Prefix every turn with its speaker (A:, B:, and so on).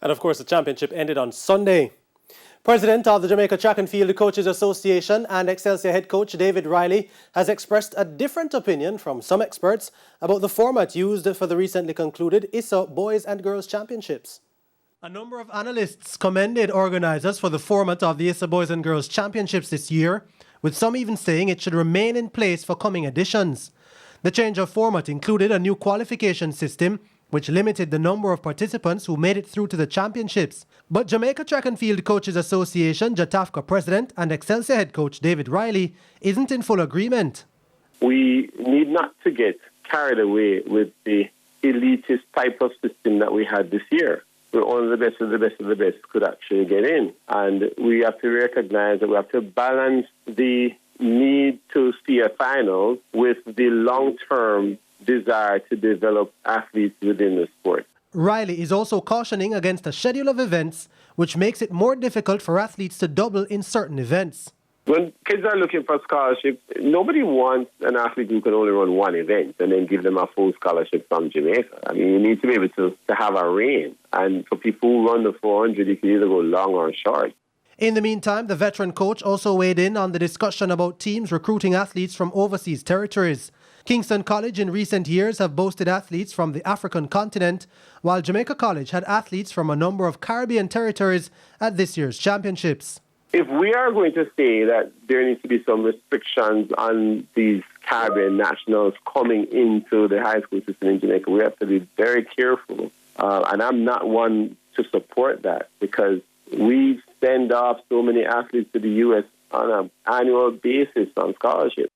A: And of course, the championship ended on Sunday. President of the Jamaica Track and Field Coaches Association and Excelsior head coach David Riley has expressed a different opinion from some experts about the format used for the recently concluded ISA Boys and Girls Championships. A number of analysts commended organisers for the format of the ISA Boys and Girls Championships this year, with some even saying it should remain in place for coming editions. The change of format included a new qualification system which limited the number of participants who made it through to the championships. But Jamaica Track and Field Coaches Association, JATAFCA President and Excelsior head coach David Riley isn't in full agreement.
B: We need not to get carried away with the elitist type of system that we had this year, where only the best of the best of the best could actually get in. And we have to recognize that we have to balance the need to see a final with the long-term desire to develop athletes within the sport.
A: Riley is also cautioning against a schedule of events which makes it more difficult for athletes to double in certain events.
B: When kids are looking for scholarships, nobody wants an athlete who can only run one event and then give them a full scholarship from Jamaica. I mean, you need to be able to have a range. And for people who run the 400, you can either go long or short.
A: In the meantime, the veteran coach also weighed in on the discussion about teams recruiting athletes from overseas territories. Kingston College in recent years have boasted athletes from the African continent, while Jamaica College had athletes from a number of Caribbean territories at this year's championships.
B: If we are going to say that there needs to be some restrictions on these Caribbean nationals coming into the high school system in Jamaica, we have to be very careful. And I'm not one to support that, because we send off so many athletes to the U.S. on an annual basis on scholarship.